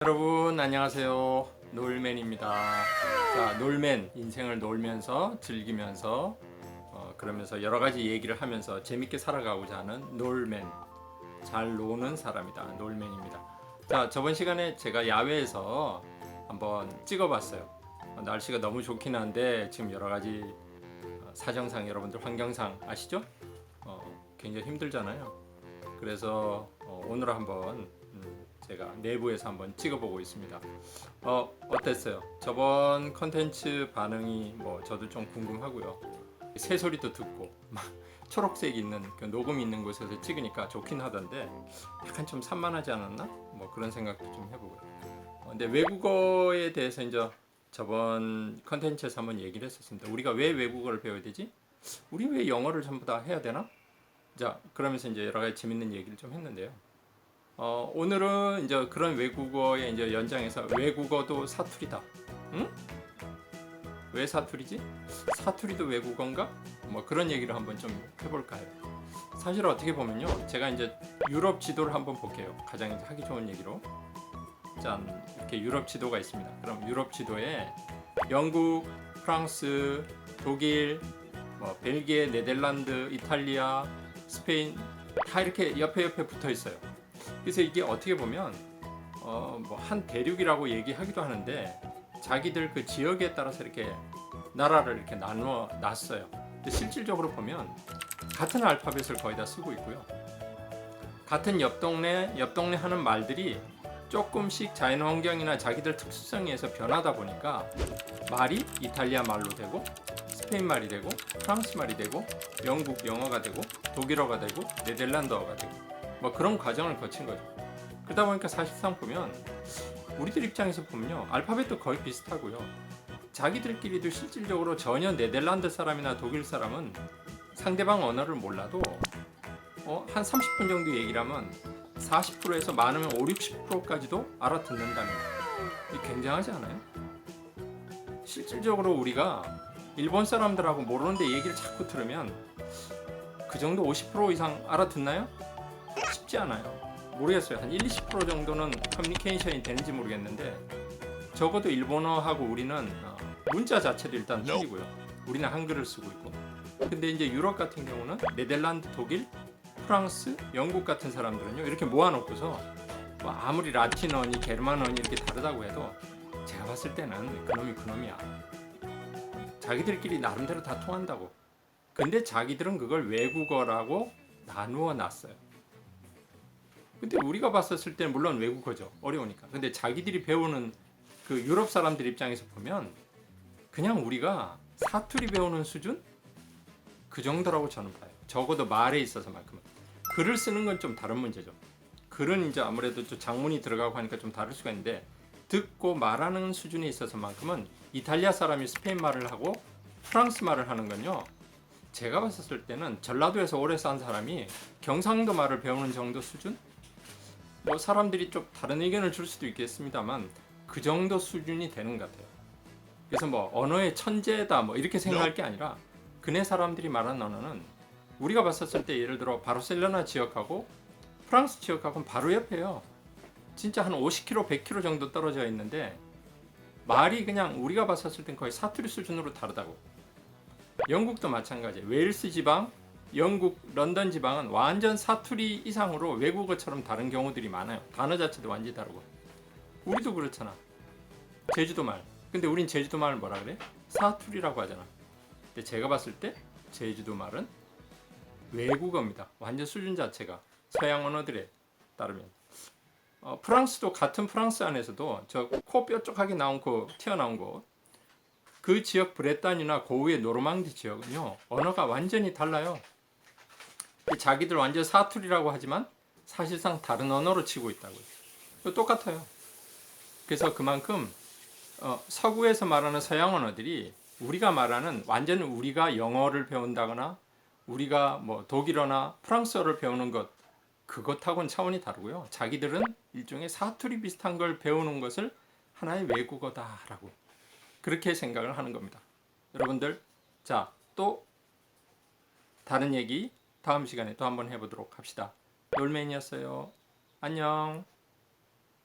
여러분 안녕하세요. 놀맨입니다. 자, 놀맨 인생을 놀면서 즐기면서 그러면서 여러 가지 얘기를 하면서 재밌게 살아가고자 하는 놀맨, 잘 노는 사람이다. 놀맨입니다. 자, 저번 시간에 제가 야외에서 한번 찍어봤어요. 날씨가 너무 좋긴 한데 지금 여러 가지 사정상 여러분들 환경상 아시죠? 굉장히 힘들잖아요. 그래서 오늘 한번 제가 내부에서 한번 찍어보고 있습니다. 어땠어요? 저번 컨텐츠 반응이 저도 좀 궁금하고요. 새소리도 듣고 막 초록색 있는 그 녹음 있는 곳에서 찍으니까 좋긴 하던데 약간 좀 산만하지 않았나? 그런 생각도 좀 해보고요. 근데 외국어에 대해서 이제 저번 컨텐츠에서 한번 얘기를 했었습니다. 우리가 왜 외국어를 배워야 되지? 우리 왜 영어를 전부 다 해야 되나? 자, 그러면서 이제 여러 가지 재밌는 얘기를 좀 했는데요. 오늘은 이제 그런 외국어의 이제 연장해서 외국어도 사투리다. 응? 왜 사투리지? 사투리도 외국어인가? 그런 얘기를 한번 좀 해볼까요? 사실 어떻게 보면요, 제가 이제 유럽 지도를 한번 볼게요. 가장 이제 하기 좋은 얘기로. 짠, 이렇게 유럽 지도가 있습니다. 그럼 유럽 지도에 영국, 프랑스, 독일, 벨기에, 네덜란드, 이탈리아, 스페인 다 이렇게 옆에 붙어 있어요. 그래서 이게 어떻게 보면 한 대륙이라고 얘기하기도 하는데 자기들 그 지역에 따라서 이렇게 나라를 이렇게 나누어 놨어요. 근데 실질적으로 보면 같은 알파벳을 거의 다 쓰고 있고요. 같은 옆 동네 하는 말들이 조금씩 자연 환경이나 자기들 특수성에 의해서 변하다 보니까 말이 이탈리아 말로 되고 스페인 말이 되고 프랑스 말이 되고 영국 영어가 되고 독일어가 되고 네덜란드어가 되고 그런 과정을 거친 거죠. 그러다 보니까 사실상 보면 우리들 입장에서 보면요, 알파벳도 거의 비슷하고요. 자기들끼리도 실질적으로 전혀 네덜란드 사람이나 독일 사람은 상대방 언어를 몰라도 한 30분 정도 얘기를 하면 40%에서 많으면 5, 60%까지도 알아듣는다면 이게 굉장하지 않아요? 실질적으로 우리가 일본 사람들하고 모르는데 얘기를 자꾸 들으면 그 정도 50% 이상 알아듣나요? 쉽지 않아요. 모르겠어요. 한 1, 20% 정도는 커뮤니케이션이 되는지 모르겠는데 적어도 일본어하고 우리는 문자 자체도 일단 틀리고요. 우리는 한글을 쓰고 있고. 근데 이제 유럽 같은 경우는 네덜란드, 독일, 프랑스, 영국 같은 사람들은요, 이렇게 모아놓고서 아무리 라틴어니 게르만어니 이렇게 다르다고 해도 제가 봤을 때는 그놈이 그놈이야. 자기들끼리 나름대로 다 통한다고. 근데 자기들은 그걸 외국어라고 나누어 놨어요. 근데 우리가 봤었을 때는 물론 외국어죠. 어려우니까. 근데 자기들이 배우는 그 유럽 사람들 입장에서 보면 그냥 우리가 사투리 배우는 수준? 그 정도라고 저는 봐요. 적어도 말에 있어서만큼은. 글을 쓰는 건 좀 다른 문제죠. 글은 이제 아무래도 좀 장문이 들어가고 하니까 좀 다를 수가 있는데 듣고 말하는 수준에 있어서만큼은 이탈리아 사람이 스페인 말을 하고 프랑스 말을 하는 건요, 제가 봤었을 때는 전라도에서 오래 산 사람이 경상도 말을 배우는 정도 수준? 사람들이 좀 다른 의견을 줄 수도 있겠습니다만 그 정도 수준이 되는 것 같아요. 그래서 언어의 천재다 이렇게 생각할 게 아니라 그네 사람들이 말하는 언어는 우리가 봤었을 때 예를 들어 바르셀로나 지역하고 프랑스 지역하고는 바로 옆에요. 진짜 한 50km, 100km 정도 떨어져 있는데 말이 그냥 우리가 봤었을 땐 거의 사투리 수준으로 다르다고. 영국도 마찬가지예요. 웨일스 지방, 영국, 런던 지방은 완전 사투리 이상으로 외국어처럼 다른 경우들이 많아요. 단어 자체도 완전히 다르고. 우리도 그렇잖아. 제주도 말. 근데 우린 제주도 말을 뭐라 그래? 사투리라고 하잖아. 근데 제가 봤을 때 제주도 말은 외국어입니다. 완전 수준 자체가 서양 언어들에 따르면. 프랑스도 같은 프랑스 안에서도 저 코 뾰족하게 나온 튀어나온 곳, 그 지역 브레탄이나 고우의 노르망디 지역은요, 언어가 완전히 달라요. 자기들 완전 사투리라고 하지만 사실상 다른 언어로 치고 있다고요. 똑같아요. 그래서 그만큼 서구에서 말하는 서양 언어들이 우리가 말하는 완전 우리가 영어를 배운다거나 우리가 독일어나 프랑스어를 배우는 것, 그것하고는 차원이 다르고요. 자기들은 일종의 사투리 비슷한 걸 배우는 것을 하나의 외국어다라고 그렇게 생각을 하는 겁니다. 여러분들, 자, 또 다른 얘기 다음 시간에 또 한번 해보도록 합시다. 놀맨이었어요. 안녕.